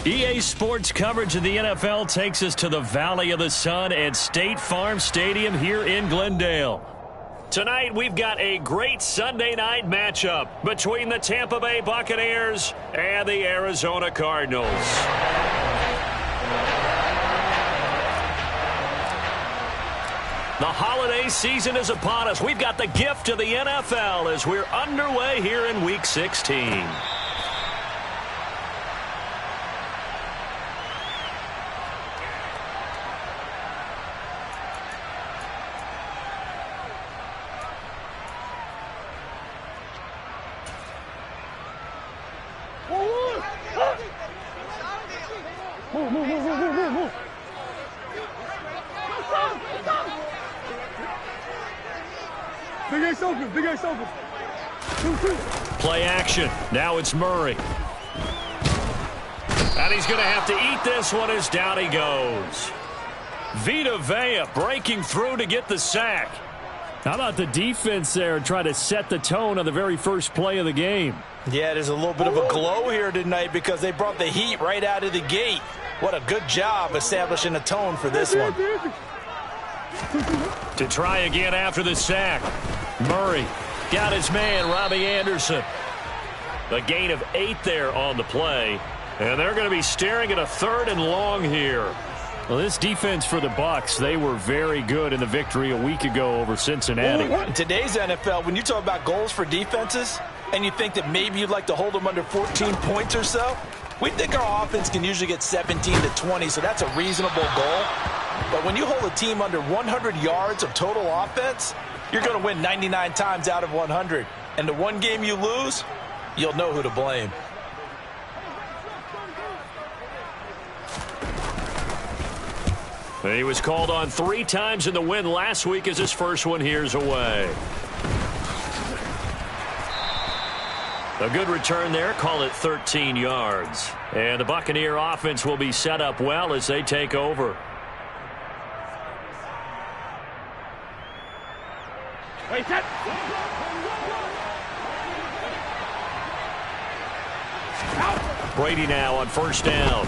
EA Sports coverage of the NFL takes us to the Valley of the Sun at State Farm Stadium here in Glendale. Tonight, we've got a great Sunday night matchup between the Tampa Bay Buccaneers and the Arizona Cardinals. The holiday season is upon us. We've got the gift of the NFL as we're underway here in Week 16. Move. Big Ace open. Play action. Now it's Murray. And he's going to have to eat this one as down he goes. Vita Vea breaking through to get the sack. How about the defense there trying to set the tone on the very first play of the game? Yeah, there's a little bit of a glow here tonight because they brought the heat right out of the gate. What a good job establishing a tone for this one. To try again after the sack. Murray got his man, Robbie Anderson. A gain of 8 there on the play. And they're going to be staring at a 3rd and long here. Well, this defense for the Bucs, they were very good in the victory a week ago over Cincinnati. In today's NFL, when you talk about goals for defenses, and you think that maybe you'd like to hold them under 14 points or so, we think our offense can usually get 17 to 20, so that's a reasonable goal. But when you hold a team under 100 yards of total offense, you're going to win 99 times out of 100. And the one game you lose, you'll know who to blame. He was called on 3 times in the win last week as his first one here's away. A good return there, call it 13 yards. And the Buccaneer offense will be set up well as they take over. Brady now on first down.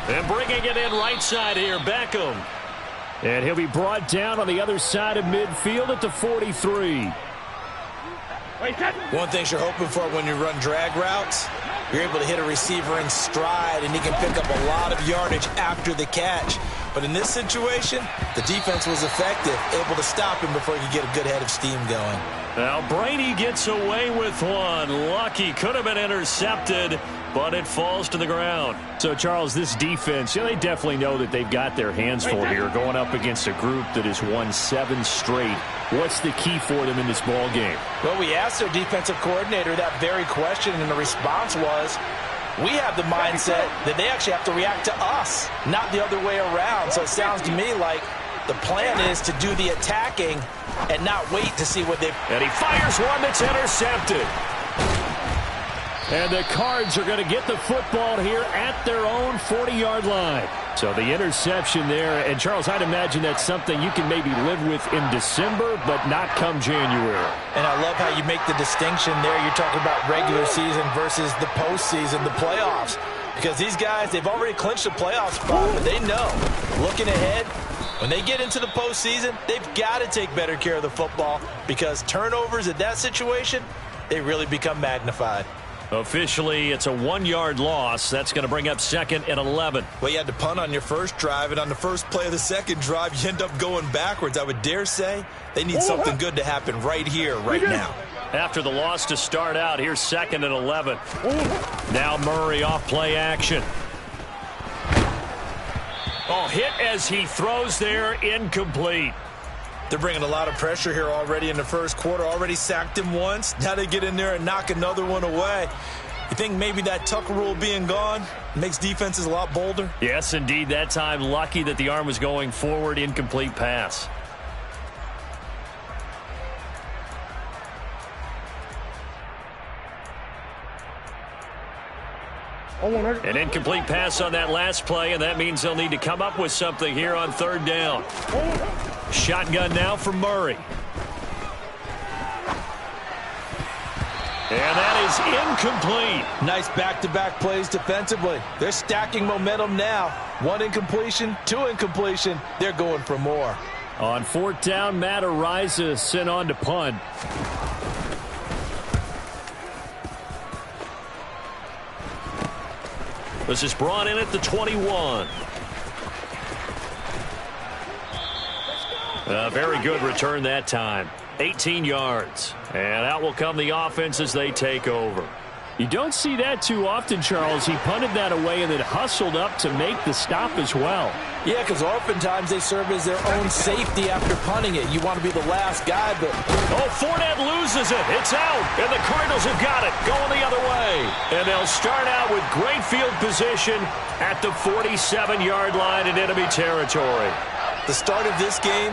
And bringing it in right side here, Beckham. And he'll be brought down on the other side of midfield at the 43. One thing you're hoping for when you run drag routes, you're able to hit a receiver in stride, and he can pick up a lot of yardage after the catch. But in this situation, the defense was effective, able to stop him before he could get a good head of steam going. Now Brady gets away with one. Lucky, could have been intercepted, but it falls to the ground. So, Charles, this defense, they definitely know that they've got their hands full here going up against a group that has won 7 straight. What's the key for them in this ball game? Well, we asked their defensive coordinator that very question, and the response was, we have the mindset that they actually have to react to us, not the other way around. So it sounds to me like the plan is to do the attacking and not wait to see what they... And he fires one that's intercepted. And the Cards are going to get the football here at their own 40-yard line. So the interception there, and Charles, I'd imagine that's something you can maybe live with in December, but not come January. And I love how you make the distinction there. You're talking about regular season versus the postseason, the playoffs. Because these guys, they've already clinched a playoff spot, but they know, looking ahead, when they get into the postseason, they've got to take better care of the football because turnovers in that situation, they really become magnified. Officially, it's a 1-yard loss. That's going to bring up 2nd and 11. Well, you had to punt on your first drive, and on the first play of the second drive, you end up going backwards. I would dare say they need something good to happen right here, right now. After the loss to start out, here's 2nd and 11. Now Murray off play action. Oh, hit as he throws there, incomplete. They're bringing a lot of pressure here already in the first quarter. Already sacked him once. Now they get in there and knock another one away. You think maybe that Tucker rule being gone makes defenses a lot bolder? Yes, indeed. That time, lucky that the arm was going forward. Incomplete pass. An incomplete pass on that last play, and that means they'll need to come up with something here on 3rd down. Shotgun now for Murray. And that is incomplete. Nice back-to-back plays defensively. They're stacking momentum now. 1 incompletion, 2 incompletion. They're going for more. On 4th down, Matt Ariza sent on to punt. This is brought in at the 21. A very good return that time. 18 yards. And out will come the offense as they take over. You don't see that too often, Charles. He punted that away and then hustled up to make the stop as well. Yeah, because oftentimes they serve as their own safety after punting it. You want to be the last guy, but... Oh, Fournette loses it. It's out. And the Cardinals have got it. Going the other way. And they'll start out with great field position at the 47-yard line in enemy territory. The start of this game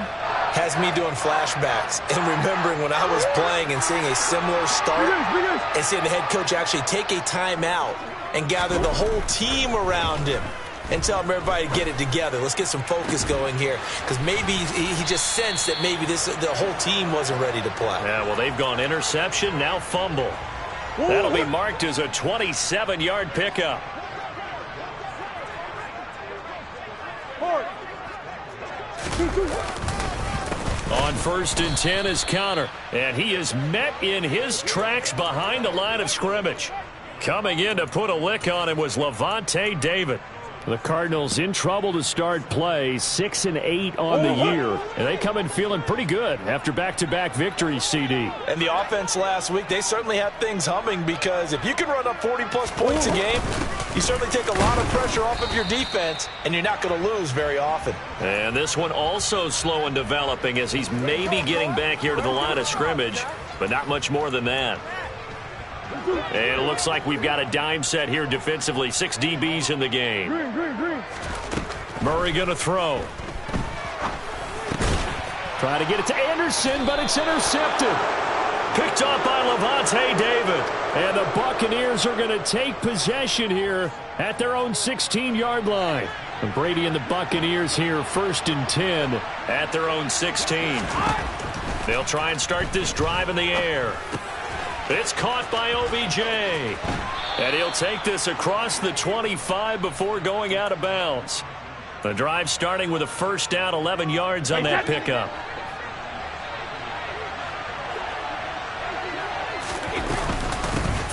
has me doing flashbacks and remembering when I was playing and seeing a similar start and seeing the head coach actually take a timeout and gather the whole team around him and tell him everybody to get it together. Let's get some focus going here, because maybe he just sensed that maybe the whole team wasn't ready to play. Yeah, well, they've gone interception, now fumble. That'll be marked as a 27-yard pickup. On 1st and 10 is Connor, and he is met in his tracks behind the line of scrimmage. Coming in to put a lick on him was Levante David. The Cardinals in trouble to start play, 6-8 on the year. And they come in feeling pretty good after back-to-back victories, CD. And the offense last week, they certainly had things humming, because if you can run up 40-plus points a game, you certainly take a lot of pressure off of your defense, and you're not going to lose very often. And this one also slow in developing as he's maybe getting back here to the line of scrimmage, but not much more than that. And it looks like we've got a dime set here defensively. 6 DBs in the game. Murray going to throw. Try to get it to Anderson, but it's intercepted. Picked up by Levante David. And the Buccaneers are going to take possession here at their own 16-yard line. And Brady and the Buccaneers here, 1st and 10. At their own 16. They'll try and start this drive in the air. It's caught by OBJ. And he'll take this across the 25 before going out of bounds. The drive starting with a 1st down, 11 yards on that pickup.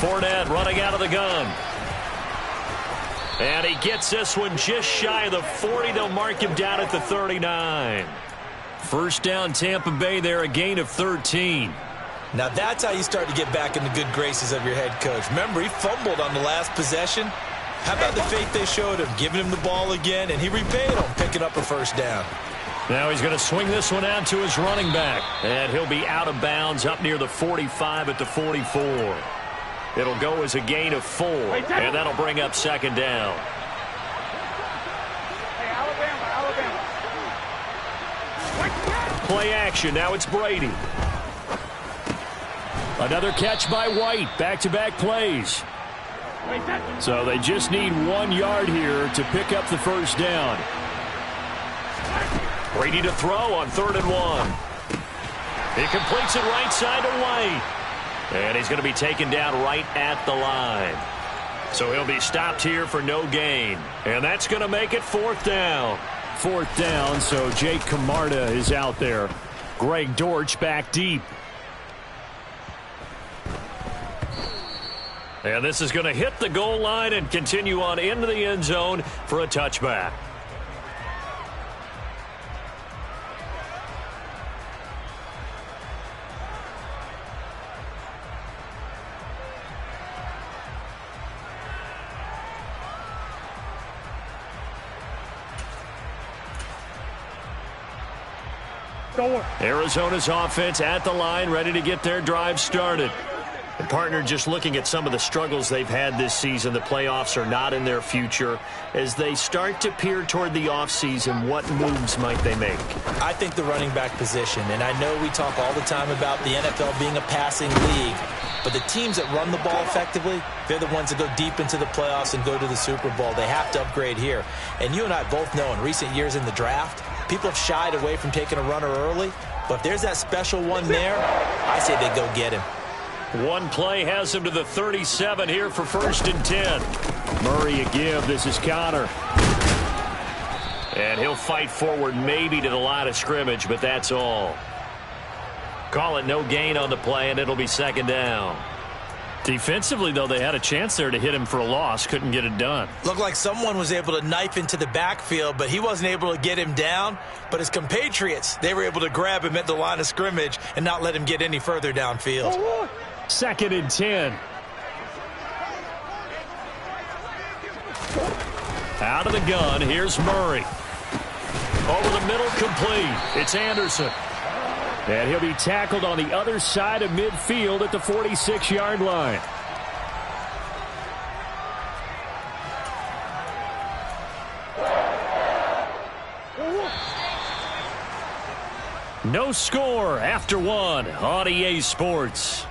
Fournette running out of the gun. And he gets this one just shy of the 40. They'll mark him down at the 39. 1st down, Tampa Bay there, a gain of 13. Now that's how you start to get back in the good graces of your head coach. Remember, he fumbled on the last possession. How about the faith they showed him, giving him the ball again, and he repaid him, picking up a 1st down. Now he's going to swing this one out to his running back. And he'll be out of bounds up near the 45 at the 44. It'll go as a gain of 4, and that'll bring up 2nd down. Play action, now it's Brady. Another catch by White. Back-to-back plays. So they just need 1 yard here to pick up the 1st down. Brady to throw on 3rd and 1. He completes it right side to White. And he's going to be taken down right at the line. So he'll be stopped here for no gain. And that's going to make it 4th down. 4th down, so Jake Camarda is out there. Greg Dortch back deep. And this is going to hit the goal line and continue on into the end zone for a touchback. Arizona's offense at the line, ready to get their drive started. And partner, just looking at some of the struggles they've had this season, the playoffs are not in their future. As they start to peer toward the offseason, what moves might they make? I think the running back position, and I know we talk all the time about the NFL being a passing league, but the teams that run the ball effectively, they're the ones that go deep into the playoffs and go to the Super Bowl. They have to upgrade here. And you and I both know in recent years in the draft, people have shied away from taking a runner early, but if there's that special one there, I say they go get him. One play has him to the 37 here for 1st and 10. Murray a give. This is Connor. And he'll fight forward maybe to the line of scrimmage, but that's all. Call it no gain on the play, and it'll be 2nd down. Defensively, though, they had a chance there to hit him for a loss. Couldn't get it done. Looked like someone was able to knife into the backfield, but he wasn't able to get him down. But his compatriots, they were able to grab him at the line of scrimmage and not let him get any further downfield. 2nd and 10. Out of the gun, here's Murray. Over the middle, complete. It's Anderson. And he'll be tackled on the other side of midfield at the 46-yard line. No score after 1 on EA Sports.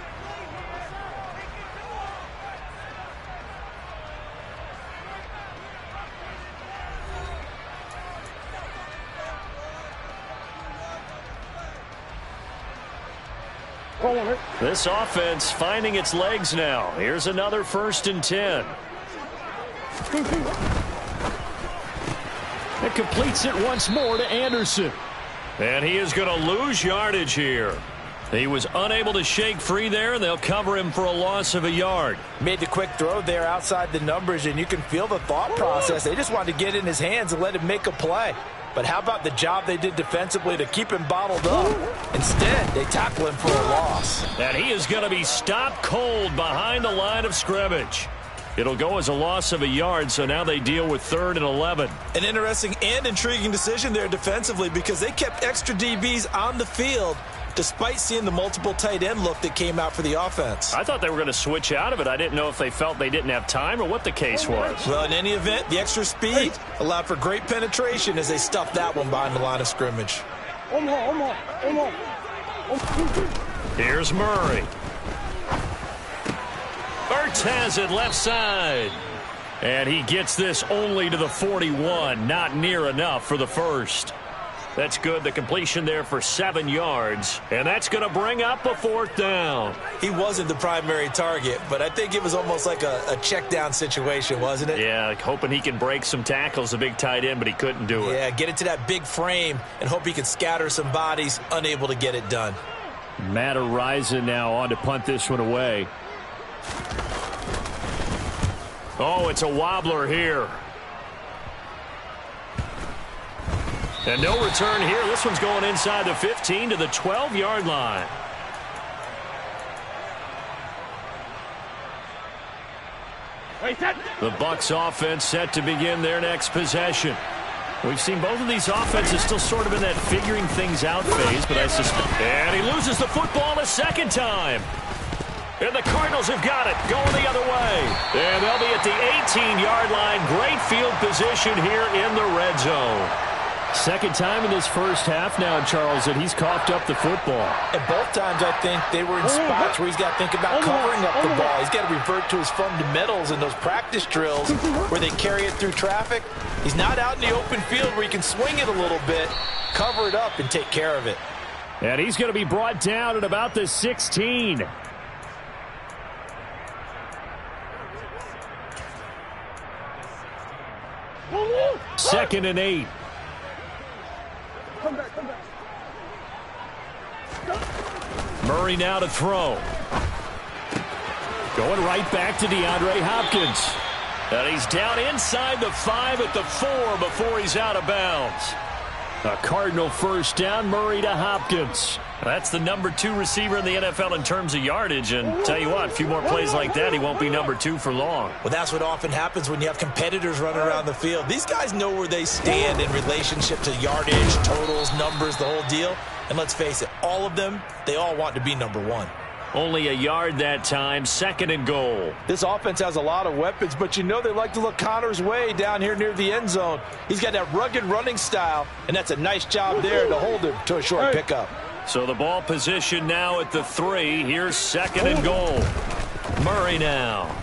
This offense finding its legs now. Here's another 1st and 10. It completes it once more to Anderson. And he is going to lose yardage here. He was unable to shake free there, and they'll cover him for a loss of a yard. Made the quick throw there outside the numbers, and you can feel the thought process. They just wanted to get in his hands and let him make a play. But how about the job they did defensively to keep him bottled up? Instead, they tackle him for a loss. And he is going to be stopped cold behind the line of scrimmage. It'll go as a loss of a yard, so now they deal with 3rd and 11. An interesting and intriguing decision there defensively because they kept extra DBs on the field despite seeing the multiple tight end look that came out for the offense. I thought they were going to switch out of it. I didn't know if they felt they didn't have time or what the case was. Well, in any event, the extra speed allowed for great penetration as they stuffed that one behind the line of scrimmage. Here's Murray. Ertz has it left side. And he gets this only to the 41. Not near enough for the first. That's good. The completion there for 7 yards. And that's going to bring up a 4th down. He wasn't the primary target, but I think it was almost like a check down situation, wasn't it? Yeah, like hoping he can break some tackles, a big tight end, but he couldn't do it. Yeah, get it to that big frame and hope he can scatter some bodies, unable to get it done. Matt Ariza now on to punt this one away. Oh, it's a wobbler here. And no return here. This one's going inside the 15 to the 12-yard line. The Bucs offense set to begin their next possession. We've seen both of these offenses still sort of in that figuring things out phase, but I suspect. And he loses the football a second time. And the Cardinals have got it, going the other way. And they'll be at the 18-yard line. Great field position here in the red zone. Second time in this first half now, Charles, that he's coughed up the football. And both times, I think, they were in spots where he's got to think about covering up the ball. He's got to revert to his fundamentals in those practice drills where they carry it through traffic. He's not out in the open field where he can swing it a little bit, cover it up, and take care of it. And he's going to be brought down at about the 16. Second and 8. Murray now to throw. Going right back to DeAndre Hopkins. And he's down inside the 5 at the 4 before he's out of bounds. A Cardinal first down, Murray to Hopkins. That's the number 2 receiver in the NFL in terms of yardage. And tell you what, a few more plays like that, he won't be number 2 for long. Well, that's what often happens when you have competitors running around the field. These guys know where they stand in relationship to yardage, totals, numbers, the whole deal. And let's face it, all of them, they all want to be number 1. Only a yard that time, 2nd and goal. This offense has a lot of weapons, but you know they like to look Connor's way down here near the end zone. He's got that rugged running style, and that's a nice job there to hold him to a short pickup. So the ball position now at the 3. Here's 2nd and goal. Murray now.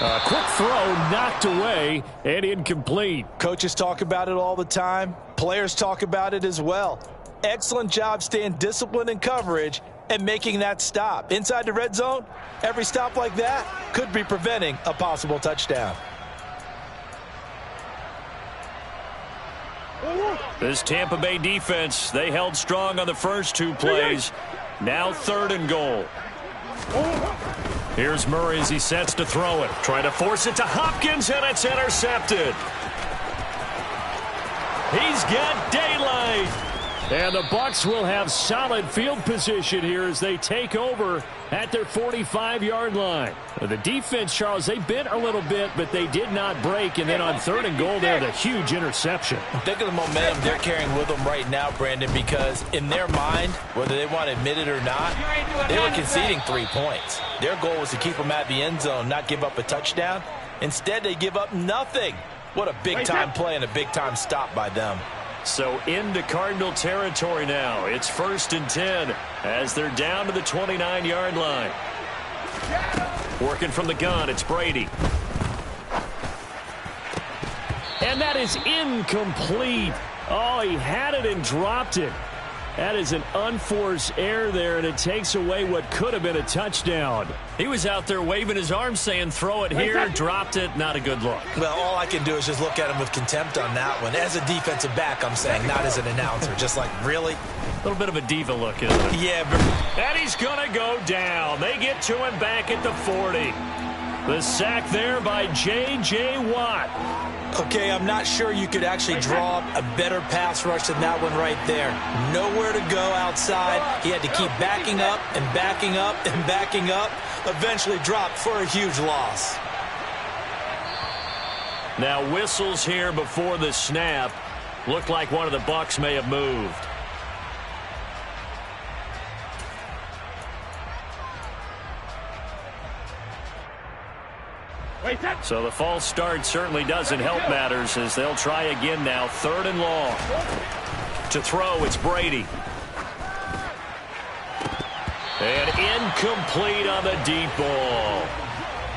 A quick throw knocked away and incomplete. Coaches talk about it all the time. Players talk about it as well. Excellent job staying disciplined in coverage and making that stop. Inside the red zone, every stop like that could be preventing a possible touchdown. This Tampa Bay defense, they held strong on the first 2 plays. Now 3rd and goal. Here's Murray as he sets to throw it. Trying to force it to Hopkins, and it's intercepted. He's got daylight. And the Bucs will have solid field position here as they take over at their 45-yard line. The defense, Charles, they bent a little bit, but they did not break. And then on 3rd and goal there, the huge interception. Think of the momentum they're carrying with them right now, Brandon, because in their mind, whether they want to admit it or not, they were conceding 3 points. Their goal was to keep them at the end zone, not give up a touchdown. Instead, they give up nothing. What a big-time play and a big-time stop by them. So into Cardinal territory now. It's 1st and 10 as they're down to the 29-yard line. Working from the gun, it's Brady. And that is incomplete. Oh, he had it and dropped it. That is an unforced error there, and it takes away what could have been a touchdown. He was out there waving his arms saying, throw it here, dropped it, not a good look. Well, all I can do is just look at him with contempt on that one. As a defensive back, I'm saying, not as an announcer. Just like, really? A little bit of a diva look, isn't it? Yeah. But and he's going to go down. They get to him back at the 40. The sack there by J.J. Watt. okay, I'm not sure you could actually draw up a better pass rush than that one right there. Nowhere to go outside. He had to keep backing up and backing up and backing up. Eventually dropped for a huge loss. Now whistles here before the snap. Looked like one of the Bucs may have moved. So the false start certainly doesn't help matters as they'll try again now. 3rd and long. To throw, it's Brady. And incomplete on the deep ball.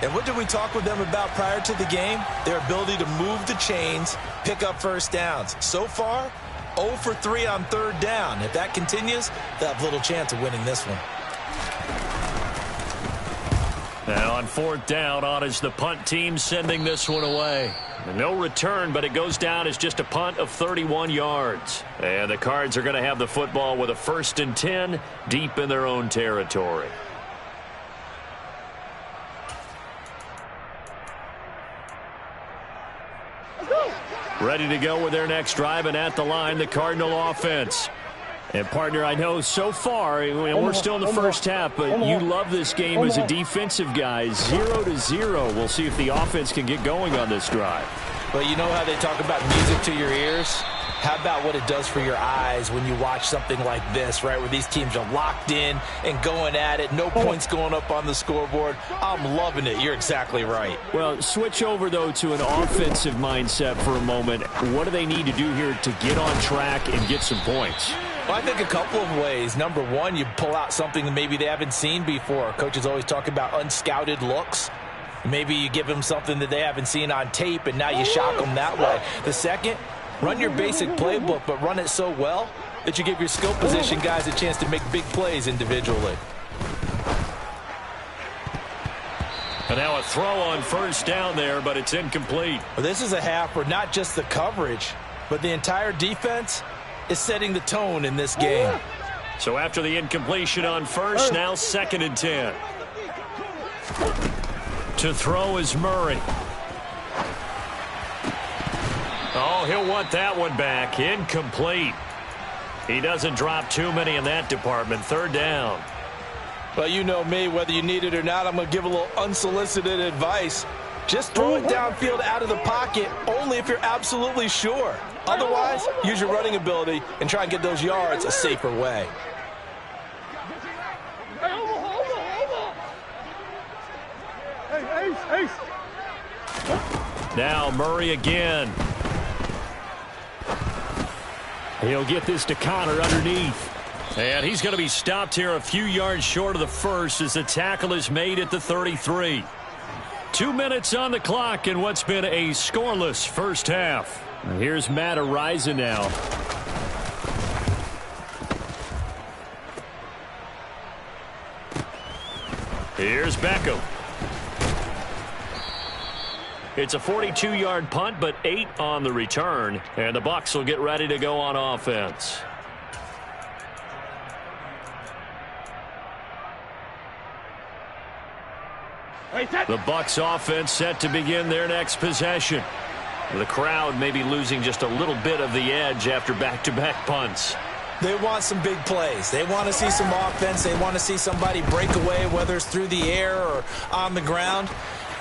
And what did we talk with them about prior to the game? Their ability to move the chains, pick up first downs. So far, 0 for 3 on 3rd down. If that continues, they'll have little chance of winning this one. Now on 4th down, on is the punt team sending this one away. No return, but it goes down as just a punt of 31 yards. And the Cards are going to have the football with a 1st and 10 deep in their own territory. Ready to go with their next drive, and at the line, the Cardinal offense. And, partner, I know so far, we're still in the first half, but you love this game as a defensive guy. 0-0. We'll see if the offense can get going on this drive. Well, you know how they talk about music to your ears? How about what it does for your eyes when you watch something like this, right, where these teams are locked in and going at it, no points going up on the scoreboard? I'm loving it. You're exactly right. Well, switch over, though, to an offensive mindset for a moment. What do they need to do here to get on track and get some points? Well, I think a couple of ways. Number one, you pull out something that maybe they haven't seen before. Coaches always talk about unscouted looks. Maybe you give them something that they haven't seen on tape, and now you shock them that way. The second, run your basic playbook, but run it so well that you give your skill position guys a chance to make big plays individually. And now a throw on 1st down there, but it's incomplete. Well, this is a half where not just the coverage, but the entire defense is setting the tone in this game. So after the incompletion on 1st, now 2nd and 10. To throw is Murray. Oh, he'll want that one back. Incomplete. He doesn't drop too many in that department. 3rd down. Well, you know me, whether you need it or not, I'm going to give a little unsolicited advice. Just throw it downfield out of the pocket only if you're absolutely sure. Otherwise, use your running ability and try and get those yards a safer way. Now Murray again. He'll get this to Connor underneath. And he's going to be stopped here a few yards short of the first as the tackle is made at the 33. 2 minutes on the clock in what's been a scoreless first half. Here's Matt Ariza now. Here's Beckham. It's a 42-yard punt, but 8 on the return. And the Bucs will get ready to go on offense. The Bucs offense set to begin their next possession. The crowd may be losing just a little bit of the edge after back-to-back punts. They want some big plays. They want to see some offense. They want to see somebody break away, whether it's through the air or on the ground.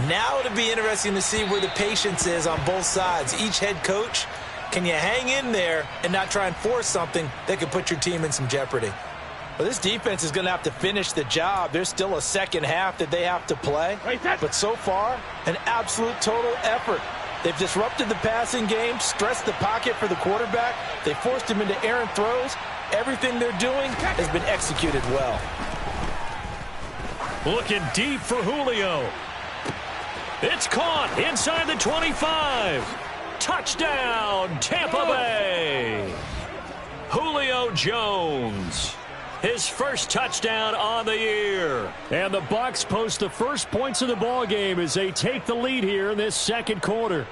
Now it'll be interesting to see where the patience is on both sides. Each head coach, can you hang in there and not try and force something that could put your team in some jeopardy? Well, this defense is going to have to finish the job. There's still a second half that they have to play. But so far, an absolute total effort. They've disrupted the passing game, stressed the pocket for the quarterback. They forced him into errant throws. Everything they're doing has been executed well. Looking deep for Julio. It's caught inside the 25. Touchdown, Tampa Bay. Julio Jones. His first touchdown on the year. And the Bucs post the first points of the ball game as they take the lead here in this second quarter.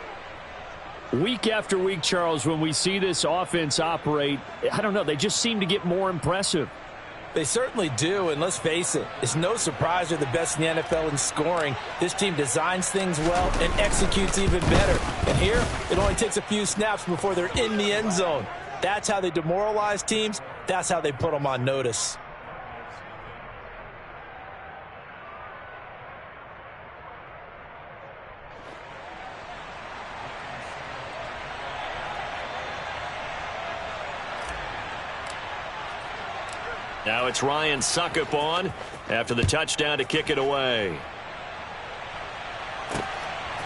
Week after week, Charles, when we see this offense operate, I don't know, they just seem to get more impressive. They certainly do, and let's face it, it's no surprise they're the best in the NFL in scoring. This team designs things well and executes even better. And here, it only takes a few snaps before they're in the end zone. That's how they demoralize teams. That's how they put them on notice. Now it's Ryan Suckup on after the touchdown to kick it away.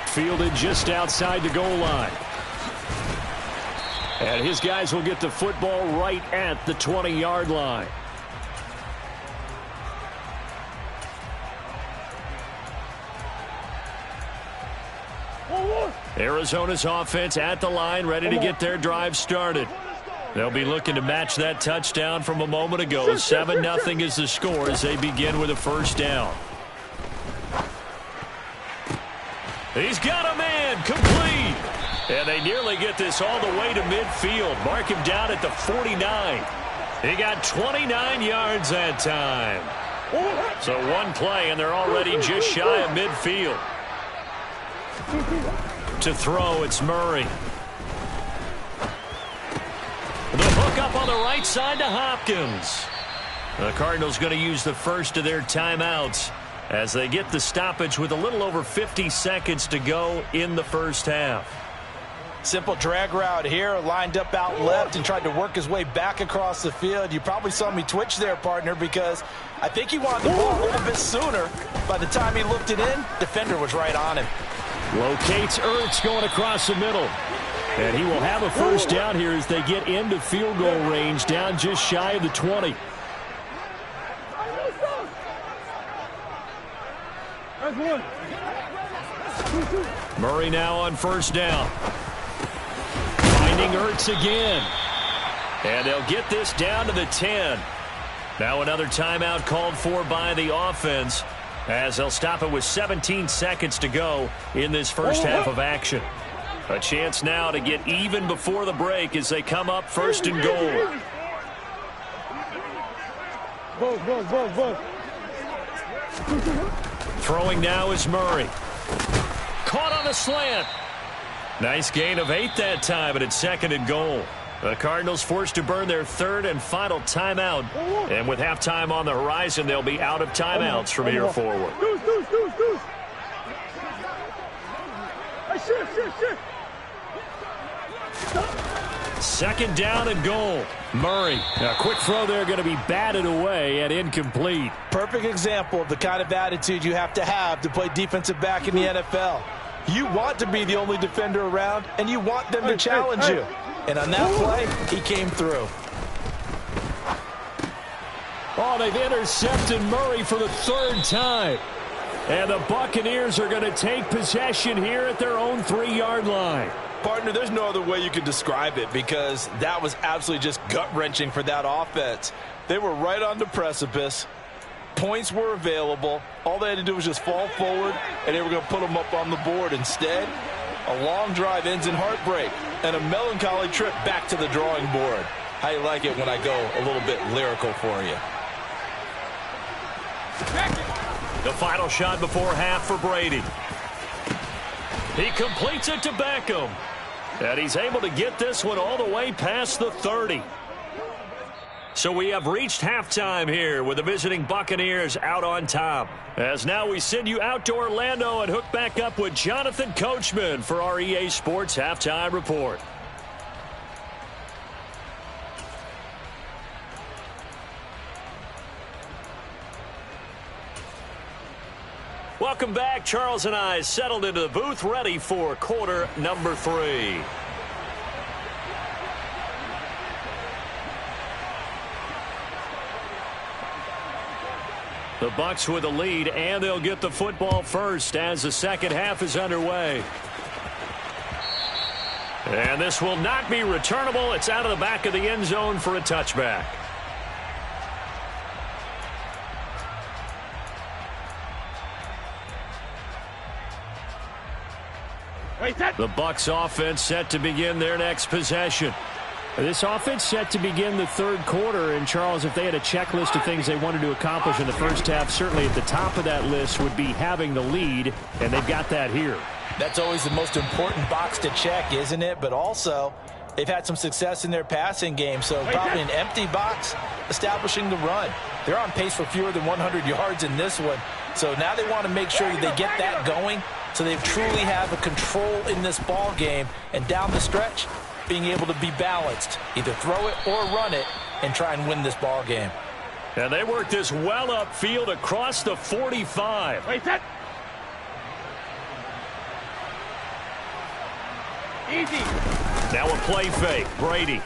Fielded just outside the goal line. And his guys will get the football right at the 20-yard line. Arizona's offense at the line, ready to get their drive started. They'll be looking to match that touchdown from a moment ago. 7-0 is the score as they begin with a first down. He's got a man, complete. And they nearly get this all the way to midfield. Mark him down at the 49. He got 29 yards that time. So one play, and they're already just shy of midfield. To throw, it's Murray. The hook up on the right side to Hopkins. The Cardinals going to use the first of their timeouts as they get the stoppage with a little over 50 seconds to go in the first half. Simple drag route here, lined up out left and tried to work his way back across the field. You probably saw me twitch there, partner, because I think he wanted the ball a little bit sooner. By the time he looked it in, defender was right on him. Locates Ertz going across the middle. And he will have a first down here as they get into field goal range, down just shy of the 20. Murray now on first down. Finding Ertz again. And they'll get this down to the 10. Now another timeout called for by the offense as they'll stop it with 17 seconds to go in this first half of action. A chance now to get even before the break as they come up first and goal. Throwing now is Murray. Caught on a slant. Nice gain of 8 that time, and it's second and goal. The Cardinals forced to burn their third and final timeout. And with halftime on the horizon, they'll be out of timeouts from here forward. Second down and goal. Murray. A quick throw there going to be batted away and incomplete. Perfect example of the kind of attitude you have to play defensive back in the NFL. You want to be the only defender around, and you want them to challenge you. And on that play, he came through. Oh, they've intercepted Murray for the third time. And the Buccaneers are going to take possession here at their own 3-yard line. Partner, there's no other way you could describe it because that was absolutely just gut-wrenching for that offense. They were right on the precipice, Points were available. All they had to do was just fall forward, and they were going to put them up on the board. Instead, a long drive ends in heartbreak and a melancholy trip back to the drawing board. How you like it when I go a little bit lyrical for you? The final shot before half for Brady. He completes it to Beckham. And he's able to get this one all the way past the 30. So we have reached halftime here with the visiting Buccaneers out on top. As now we send you out to Orlando and hook back up with Jonathan Coachman for our EA Sports Halftime Report. Welcome back. Charles and I settled into the booth ready for quarter number 3. The Bucs with a lead, and they'll get the football first as the second half is underway. And this will not be returnable. It's out of the back of the end zone for a touchback. The Bucs offense set to begin their next possession. This offense set to begin the third quarter, and Charles, if they had a checklist of things they wanted to accomplish in the first half, certainly at the top of that list would be having the lead, and they've got that here. That's always the most important box to check, isn't it? But also, they've had some success in their passing game, so probably an empty box establishing the run. They're on pace for fewer than 100 yards in this one, so now they want to make sure they get that going so they truly have a control in this ball game, and down the stretch, being able to be balanced, either throw it or run it, and try and win this ball game. And they work this well upfield across the 45. Easy. Now a play fake. Brady.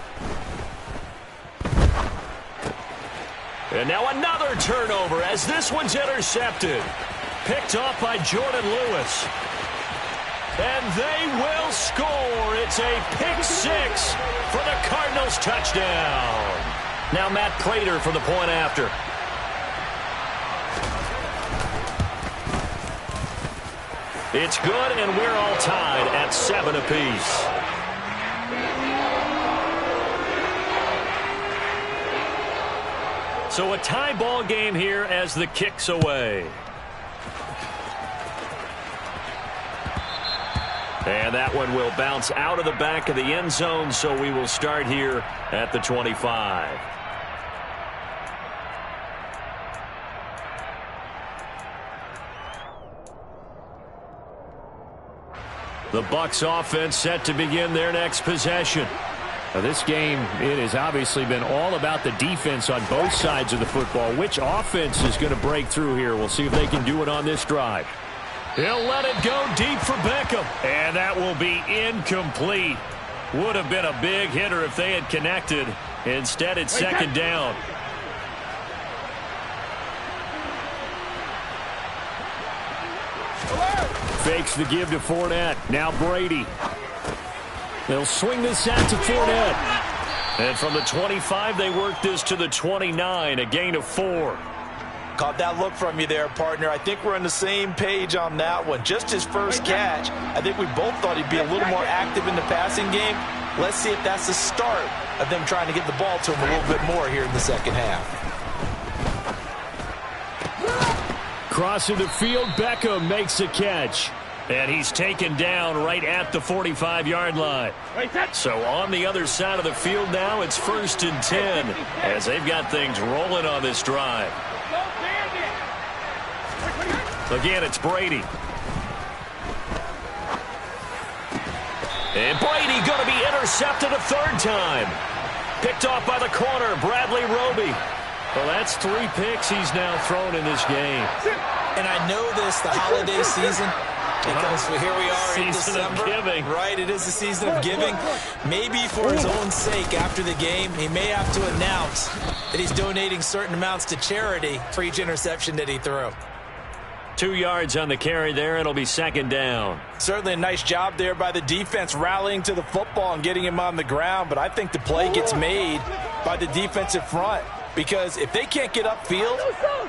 And now another turnover as this one's intercepted. Picked off by Jordan Lewis. And they will score. It's a pick 6 for the Cardinals touchdown. Now Matt Prater for the point after. It's good, and we're all tied at 7 apiece. So a tie ball game here as the kick's away. And that one will bounce out of the back of the end zone, so we will start here at the 25. The Bucs offense set to begin their next possession. Now this game, it has obviously been all about the defense on both sides of the football. Which offense is going to break through here? We'll see if they can do it on this drive. He'll let it go deep for Beckham. And that will be incomplete. Would have been a big hitter if they had connected. Instead, it's second down. Fakes the give to Fournette. Now Brady. They'll swing this out to Fournette. And from the 25, they work this to the 29, a gain of 4. Caught that look from you there, partner. I think we're on the same page on that one. Just his first catch, I think we both thought he'd be a little more active in the passing game. Let's see if that's the start of them trying to get the ball to him a little bit more here in the second half. Crossing the field, Beckham makes the catch. And he's taken down right at the 45-yard line. So on the other side of the field now, it's 1st and 10 as they've got things rolling on this drive. Again, it's Brady. And Brady going to be intercepted a third time. Picked off by the corner, Bradley Roby. Well, that's 3 picks he's now thrown in this game. And I know this, the holiday season, because here we are in December. Season of giving. Right, it is the season of giving. Maybe for his own sake after the game, he may have to announce that he's donating certain amounts to charity for each interception that he threw. 2 yards on the carry there. It'll be second down. Certainly a nice job there by the defense rallying to the football and getting him on the ground, but I think the play gets made by the defensive front. because if they can't get upfield,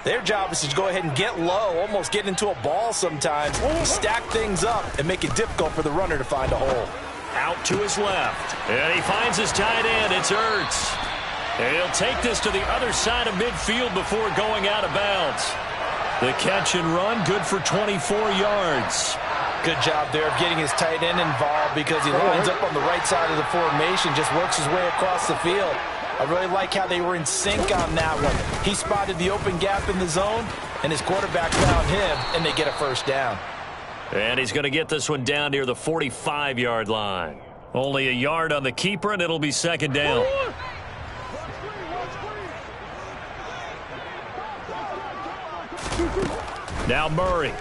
their job is to go ahead and get low, almost get into a ball sometimes, stack things up, and make it difficult for the runner to find a hole. Out to his left, and he finds his tight end. It's Ertz. And he'll take this to the other side of midfield before going out of bounds. The catch and run, good for 24 yards. Good job there of getting his tight end involved because he lines up on the right side of the formation, just works his way across the field. I really like how they were in sync on that one. He spotted the open gap in the zone, and his quarterback found him, and they get a first down. And he's going to get this one down near the 45-yard line. Only a yard on the keeper, and it'll be second down. Now Murray.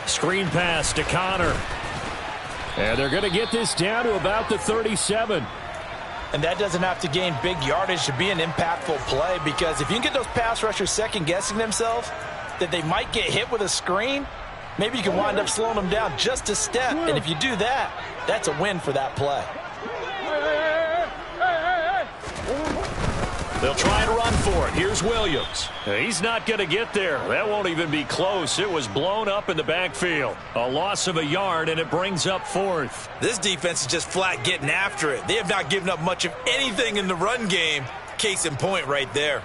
Screen pass to Connor. And they're going to get this down to about the 37. And that doesn't have to gain big yardage to be an impactful play, because if you can get those pass rushers second-guessing themselves that they might get hit with a screen, maybe you can wind up slowing them down just a step. And if you do that, that's a win for that play. They'll try and run for it. Here's Williams. He's not going to get there. That won't even be close. It was blown up in the backfield. A loss of a yard, and it brings up fourth. This defense is just flat getting after it. They have not given up much of anything in the run game. Case in point right there.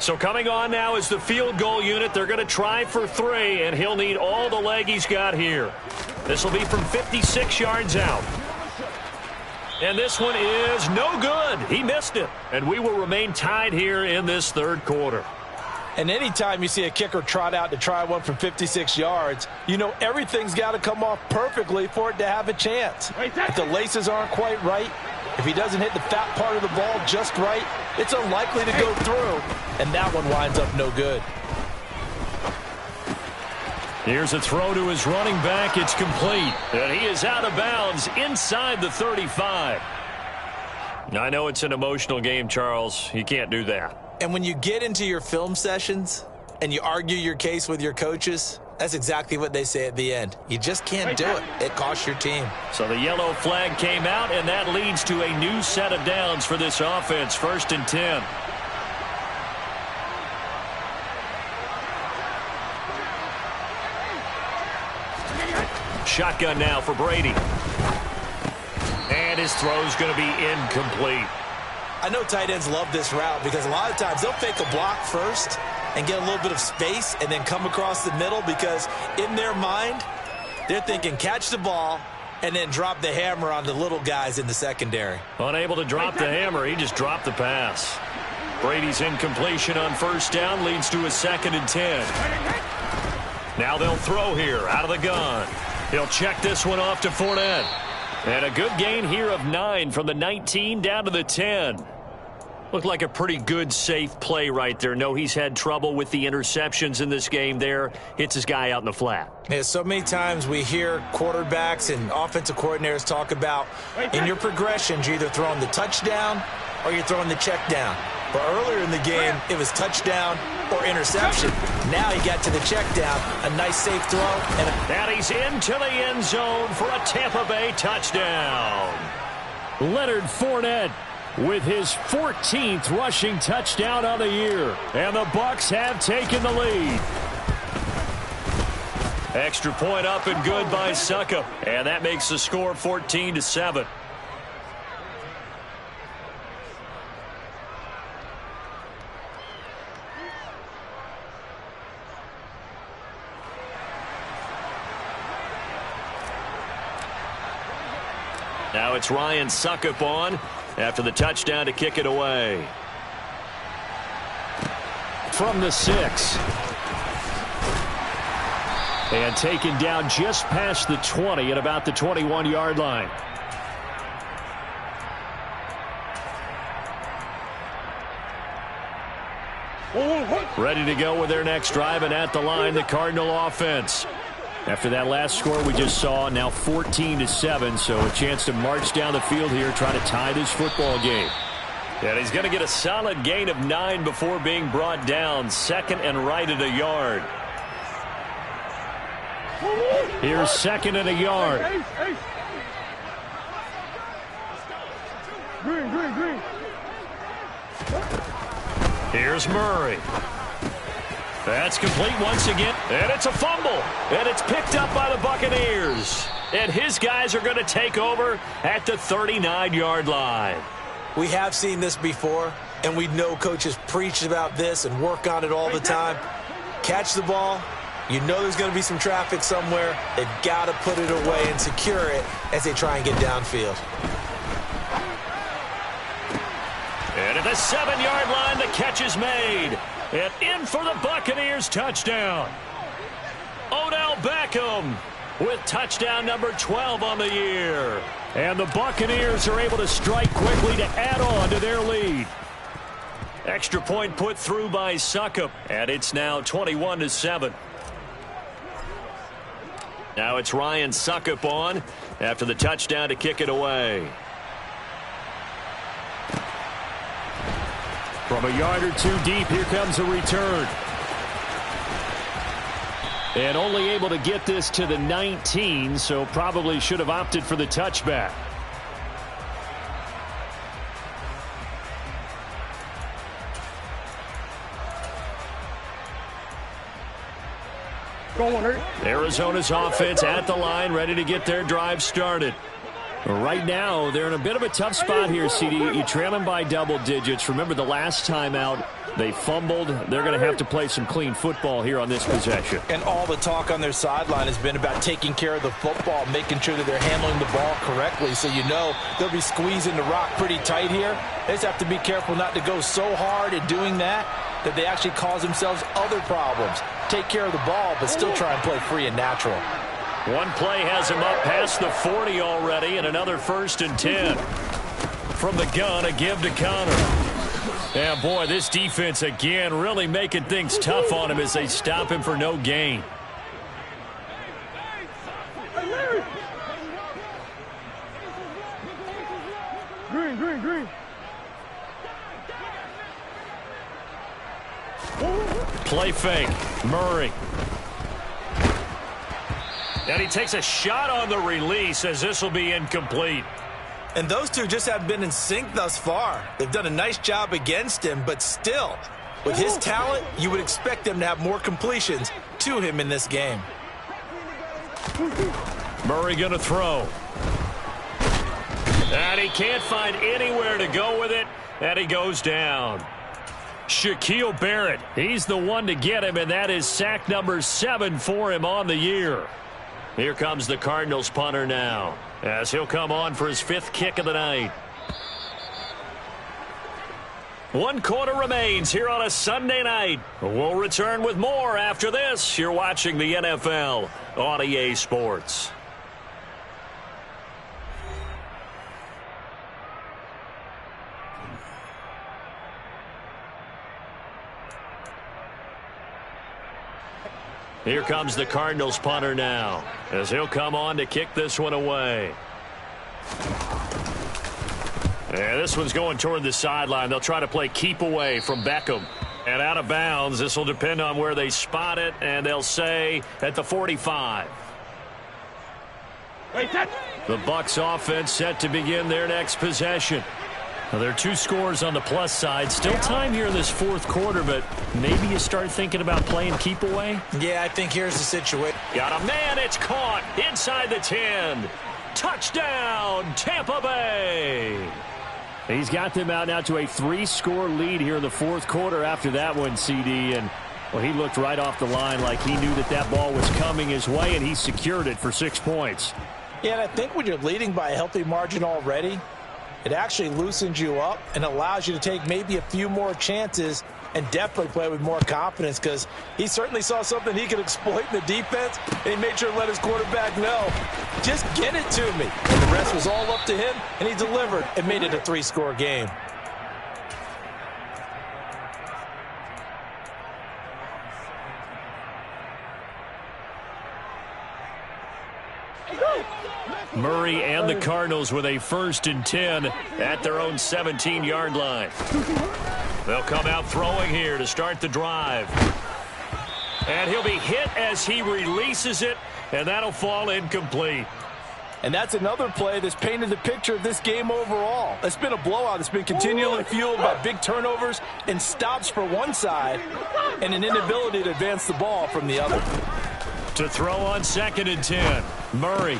So coming on now is the field goal unit. They're going to try for 3, and he'll need all the leg he's got here. This will be from 56 yards out. And this one is no good. He missed it. And we will remain tied here in this third quarter. And anytime you see a kicker trot out to try one from 56 yards, you know everything's got to come off perfectly for it to have a chance. If the laces aren't quite right, if he doesn't hit the fat part of the ball just right, it's unlikely to go through, and that one winds up no good. Here's a throw to his running back. It's complete, and he is out of bounds inside the 35. I know it's an emotional game, Charles. You can't do that. And when you get into your film sessions and you argue your case with your coaches, that's exactly what they say at the end. You just can't do it. It costs your team. So the yellow flag came out, and that leads to a new set of downs for this offense. 1st and 10. Shotgun now for Brady. And his throw's going to be incomplete. I know tight ends love this route because a lot of times they'll fake a block first and get a little bit of space and then come across the middle, because in their mind, they're thinking catch the ball and then drop the hammer on the little guys in the secondary. Unable to drop the hammer, he just dropped the pass. Brady's incompletion on 1st down leads to a 2nd and 10. Now they'll throw here out of the gun. He'll check this one off to Fournette. And a good gain here of 9 from the 19 down to the 10. Looked like a pretty good, safe play right there. No, he's had trouble with the interceptions in this game there. Hits his guy out in the flat. Yeah, so many times we hear quarterbacks and offensive coordinators talk about in your progressions, you're either throwing the touchdown or you're throwing the check down. But earlier in the game, it was touchdown or interception. Now he got to the check down, a nice safe throw. And he's into the end zone for a Tampa Bay touchdown. Leonard Fournette with his 14th rushing touchdown on the year. And the Bucs have taken the lead. Extra point up and good by Succop. And that makes the score 14-7. Now it's Ryan Succop on after the touchdown to kick it away. From the 6. And taken down just past the 20 at about the 21-yard line. Ready to go with their next drive, and at the line, the Cardinal offense. After that last score we just saw, now 14-7, so a chance to march down the field here, try to tie this football game. And he's going to get a solid gain of 9 before being brought down. Second and right at a yard. Here's second and a yard. Here's Murray. That's complete once again. And it's a fumble. And it's picked up by the Buccaneers. And his guys are going to take over at the 39-yard line. We have seen this before, and we know coaches preach about this and work on it all the time. Catch the ball. You know there's going to be some traffic somewhere. They've got to put it away and secure it as they try and get downfield. And at the 7-yard line, the catch is made. And in for the Buccaneers touchdown. Odell Beckham with touchdown number 12 on the year. And the Buccaneers are able to strike quickly to add on to their lead. Extra point put through by Succop. And it's now 21-7. Now it's Ryan Succop on after the touchdown to kick it away. From a yard or two deep, here comes a return. And only able to get this to the 19, so probably should have opted for the touchback. Arizona's offense at the line, ready to get their drive started. Right now, they're in a bit of a tough spot here, CD. You trail them by double digits. Remember the last time out, they fumbled. They're going to have to play some clean football here on this possession. And all the talk on their sideline has been about taking care of the football, making sure that they're handling the ball correctly. So you know they'll be squeezing the rock pretty tight here. They just have to be careful not to go so hard at doing that they actually cause themselves other problems. Take care of the ball, but still try and play free and natural. One play has him up past the 40 already, and another 1st and 10. From the gun, a give to Connor. Yeah, boy, this defense again really making things tough on him as they stop him for no gain. Green. Play fake. Murray. And he takes a shot on the release as this will be incomplete. And those two just have been in sync thus far. They've done a nice job against him, but still, with his talent, you would expect them to have more completions to him in this game. Murray going to throw. And he can't find anywhere to go with it, and he goes down. Shaquille Barrett, he's the one to get him, and that is sack number 7 for him on the year. Here comes the Cardinals punter now, as he'll come on for his 5th kick of the night. 1 quarter remains here on a Sunday night. We'll return with more after this. You're watching the NFL on EA Sports. Here comes the Cardinals punter now, as he'll come on to kick this one away. And this one's going toward the sideline. They'll try to play keep away from Beckham. And out of bounds, this will depend on where they spot it, and they'll say at the 45. The Bucs offense set to begin their next possession. Now, there are 2 scores on the plus side. Still time here in this 4th quarter, but maybe you start thinking about playing keep away? Yeah, I think here's the situation. Got a man. It's caught inside the 10. Touchdown, Tampa Bay. He's got them out now to a 3-score lead here in the 4th quarter after that one, CD. And, well, he looked right off the line like he knew that that ball was coming his way, and he secured it for 6 points. Yeah, and I think when you're leading by a healthy margin already, it actually loosens you up and allows you to take maybe a few more chances and definitely play with more confidence, because he certainly saw something he could exploit in the defense, and he made sure to let his quarterback know, just get it to me. And the rest was all up to him, and he delivered and made it a 3-score game. Murray and the Cardinals with a 1st and 10 at their own 17-yard line. They'll come out throwing here to start the drive. And he'll be hit as he releases it, and that'll fall incomplete. And that's another play that's painted the picture of this game overall. It's been a blowout. It's been continually fueled by big turnovers and stops for one side and an inability to advance the ball from the other. To throw on 2nd and 10, Murray.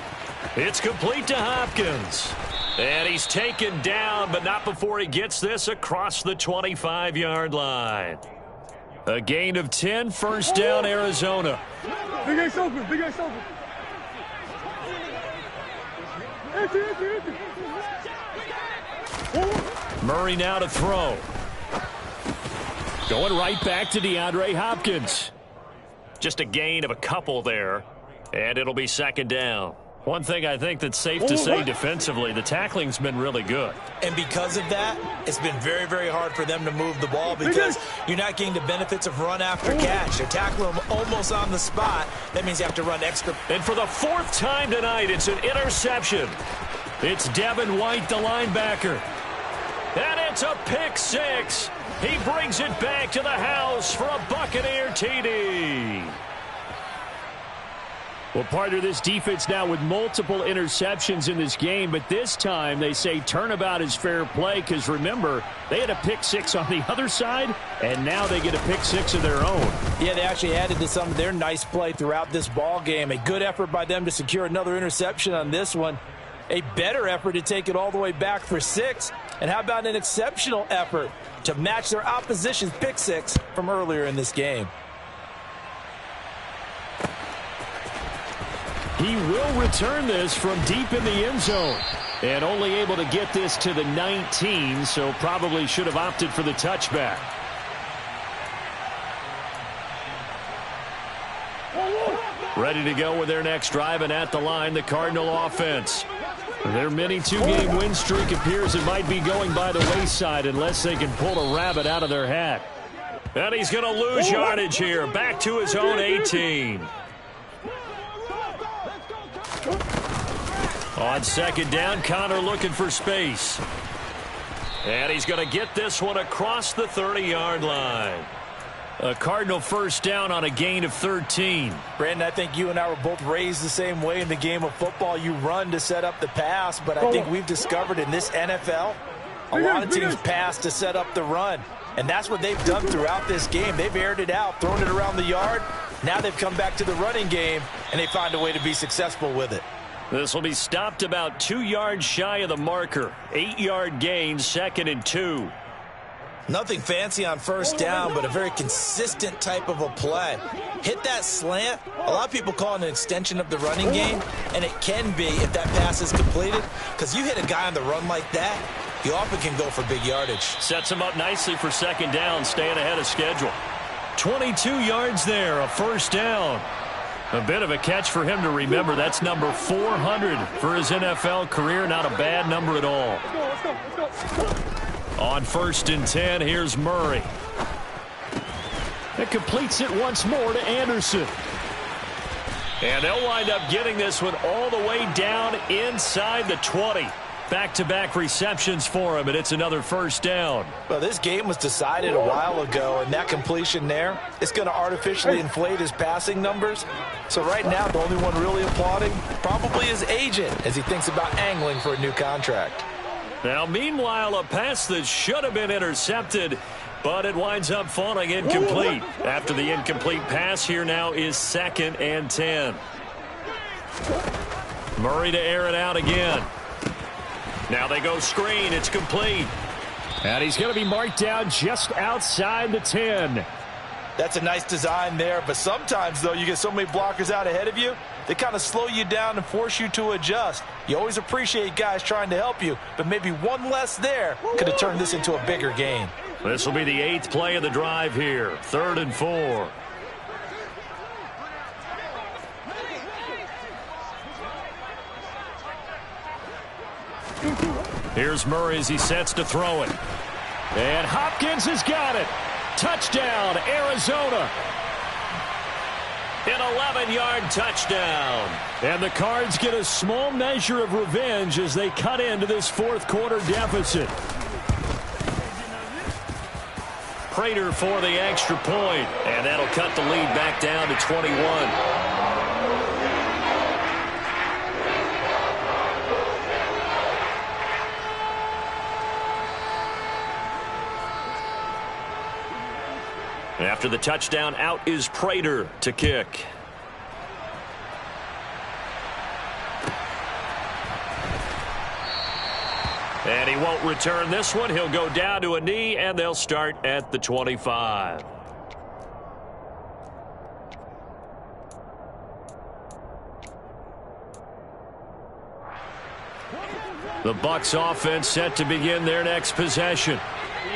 It's complete to Hopkins. And he's taken down, but not before he gets this across the 25-yard line. A gain of 10, 1st down, Arizona. Big Ace open, Big Ace open. Murray now to throw. Going right back to DeAndre Hopkins. Just a gain of a couple there, and it'll be 2nd down. One thing I think that's safe to say defensively, the tackling's been really good. And because of that, it's been very, very hard for them to move the ball because you're not getting the benefits of run after catch. They're tackling them almost on the spot. That means you have to run extra. And for the 4th time tonight, it's an interception. It's Devin White, the linebacker. And it's a pick 6. He brings it back to the house for a Buccaneer TD. Well, part of this defense now with multiple interceptions in this game, but this time they say turnabout is fair play because, remember, they had a pick 6 on the other side, and now they get a pick 6 of their own. Yeah, they actually added to some of their nice play throughout this ball game. A good effort by them to secure another interception on this one. A better effort to take it all the way back for 6. And how about an exceptional effort to match their opposition's pick 6 from earlier in this game? He will return this from deep in the end zone. And only able to get this to the 19, so probably should have opted for the touchback. Ready to go with their next drive, and at the line, the Cardinal offense. Their mini 2-game win streak appears it might be going by the wayside unless they can pull a rabbit out of their hat. And he's going to lose yardage here, back to his own 18. On 2nd down, Connor looking for space. And he's going to get this one across the 30-yard line. A Cardinal 1st down on a gain of 13. Brandon, I think you and I were both raised the same way in the game of football. You run to set up the pass, but I think we've discovered in this NFL, a lot of teams pass to set up the run. And that's what they've done throughout this game. They've aired it out, thrown it around the yard. Now they've come back to the running game, and they find a way to be successful with it. This will be stopped about 2 yards shy of the marker. 8-yard gain, 2nd and 2. Nothing fancy on 1st down, but a very consistent type of a play. Hit that slant. A lot of people call it an extension of the running game, and it can be if that pass is completed, because you hit a guy on the run like that, you often can go for big yardage. Sets him up nicely for 2nd down, staying ahead of schedule. 22 yards there, a 1st down. A bit of a catch for him to remember. That's number 400 for his NFL career. Not a bad number at all. On 1st and 10, here's Murray. It completes it once more to Anderson. And they'll wind up getting this one all the way down inside the 20. Back-to-back receptions for him, and it's another 1st down. Well, this game was decided a while ago, and that completion there is going to artificially inflate his passing numbers. So right now, the only one really applauding probably his agent as he thinks about angling for a new contract. Now, meanwhile, a pass that should have been intercepted, but it winds up falling incomplete. After the incomplete pass, here now is 2nd and 10. Murray to air it out again. Now they go screen. It's complete. And he's going to be marked down just outside the 10. That's a nice design there, but sometimes, though, you get so many blockers out ahead of you, they kind of slow you down and force you to adjust. You always appreciate guys trying to help you, but maybe one less there could have turned this into a bigger gain. This will be the 8th play of the drive here. 3rd and 4. Here's Murray as he sets to throw it. And Hopkins has got it. Touchdown, Arizona. An 11-yard touchdown. And the Cards get a small measure of revenge as they cut into this fourth quarter deficit. Prater for the extra point, and that'll cut the lead back down to 21. After the touchdown, out is Prater to kick. And he won't return this one. He'll go down to a knee, and they'll start at the 25. The Bucs offense set to begin their next possession.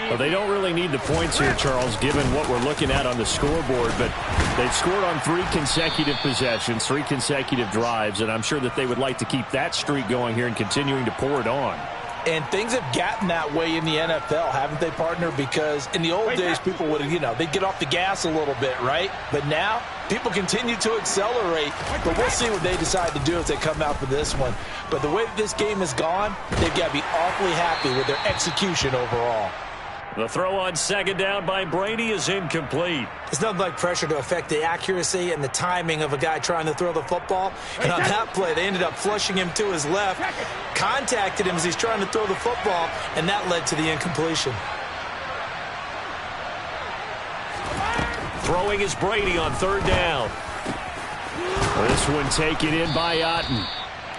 Well, they don't really need the points here, Charles, given what we're looking at on the scoreboard, but they've scored on 3 consecutive possessions, 3 consecutive drives, and I'm sure that they would like to keep that streak going here and continuing to pour it on. And things have gotten that way in the NFL, haven't they, partner? Because in the old days, people would, they'd get off the gas a little bit, right? But now, people continue to accelerate. But we'll see what they decide to do as they come out for this one. But the way that this game has gone, they've got to be awfully happy with their execution overall. The throw on second down by Brady is incomplete. It's nothing like pressure to affect the accuracy and the timing of a guy trying to throw the football. And on that play, they ended up flushing him to his left, contacted him as he's trying to throw the football, and that led to the incompletion. Throwing is Brady on third down. This one taken in by Otten.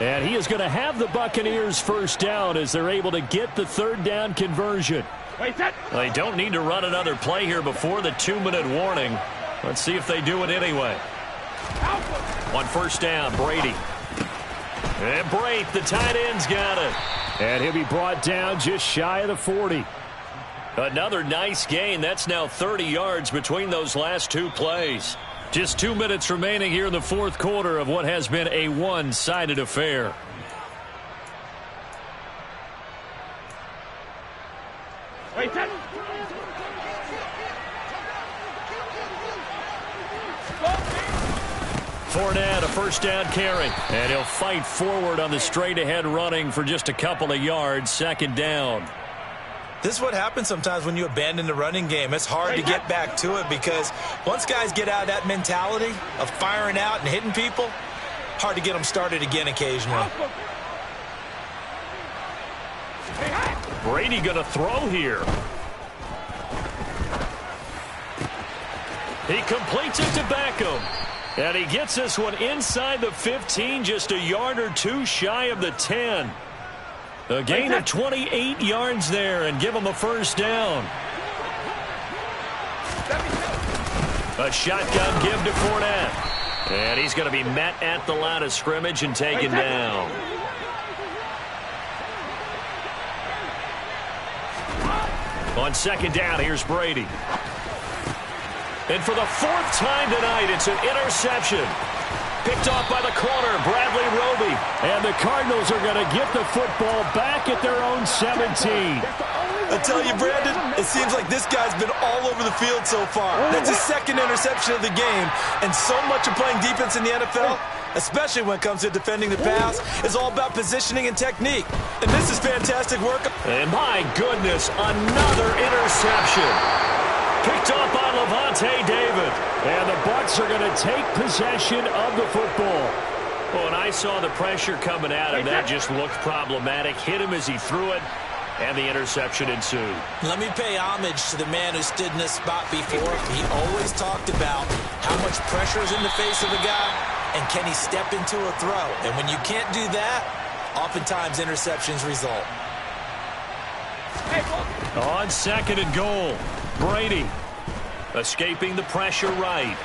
And he is going to have the Buccaneers first down as they're able to get the third down conversion. They don't need to run another play here before the 2-minute warning. Let's see if they do it anyway. On first down, Brady. And Brate, the tight end's got it. And he'll be brought down just shy of the 40. Another nice gain. That's now 30 yards between those last 2 plays. Just 2 minutes remaining here in the fourth quarter of what has been a one-sided affair. Fournette, a first down carry. And he'll fight forward on the straight-ahead running for just a couple of yards. Second down. This is what happens sometimes when you abandon the running game. It's hard to get back to it because once guys get out of that mentality of firing out and hitting people, hard to get them started again occasionally. Brady going to throw here. He completes it to Beckham. And he gets this one inside the 15, just a yard or 2 shy of the 10. A gain of 28 yards there and give him a first down. A shotgun give to Fournette. And he's going to be met at the line of scrimmage and taken down. On second down, here's Brady. And for the 4th time tonight, it's an interception. Picked off by the corner, Bradley Roby. And the Cardinals are going to get the football back at their own 17. I tell you, Brandon, it seems like this guy's been all over the field so far. That's his 2nd interception of the game. And so much of playing defense in the NFL, especially when it comes to defending the pass, is all about positioning and technique. And this is fantastic work. And my goodness, another interception. Picked off by Levante David. And the Bucs are going to take possession of the football. Well, when I saw the pressure coming at him, that just looked problematic. Hit him as he threw it, and the interception ensued. Let me pay homage to the man who stood in this spot before. He always talked about how much pressure is in the face of a guy, and can he step into a throw. And when you can't do that, oftentimes interceptions result. On second and goal, Brady escaping the pressure right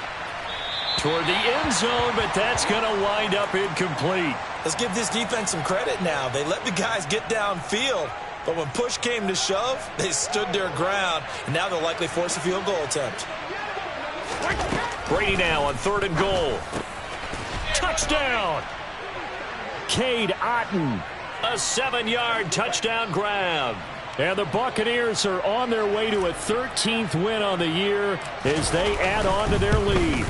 toward the end zone, but that's going to wind up incomplete. Let's give this defense some credit now. They let the guys get downfield, but when push came to shove, they stood their ground, and now they'll likely force a field goal attempt. Brady now on third and goal. Touchdown! Cade Otten. A 7-yard touchdown grab. And the Buccaneers are on their way to a 13th win on the year as they add on to their lead.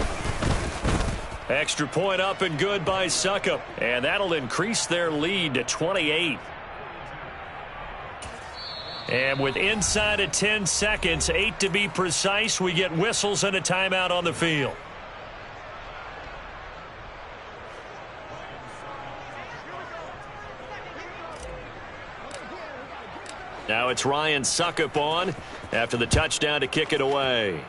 Extra point up and good by Succop. And that'll increase their lead to 28. And with inside of 10 seconds, 8 to be precise, we get whistles and a timeout on the field. Now it's Ryan Succop on after the touchdown to kick it away.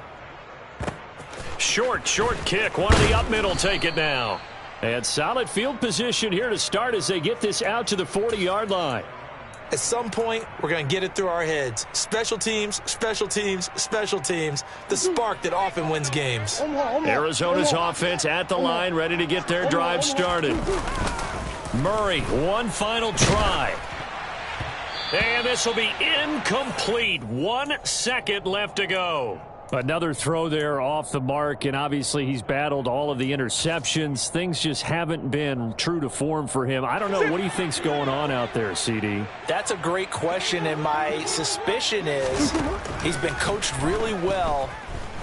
Short kick. One of the up middle take it now. And solid field position here to start as they get this out to the 40-yard line. At some point, we're going to get it through our heads. Special teams, special teams, special teams. The spark that often wins games. Arizona's offense at the line, ready to get their drive started. Murray, one final try. And this will be incomplete. 1 second left to go. Another throw there off the mark, and obviously he's battled all of the interceptions. Things just haven't been true to form for him. I don't know. What do you think's going on out there, CD? That's a great question, and my suspicion is he's been coached really well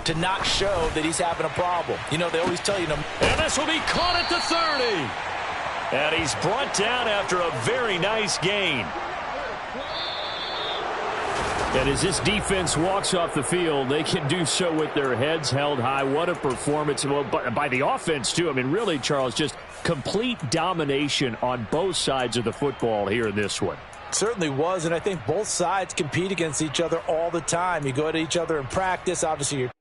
to not show that he's having a problem. You know, they always tell you. And this will be caught at the 30. And he's brought down after a very nice gain. And as this defense walks off the field, they can do so with their heads held high. What a performance by the offense, too. I mean, really, Charles, just complete domination on both sides of the football here in this one. Certainly was, and I think both sides compete against each other all the time. You go at each other in practice. Obviously, you're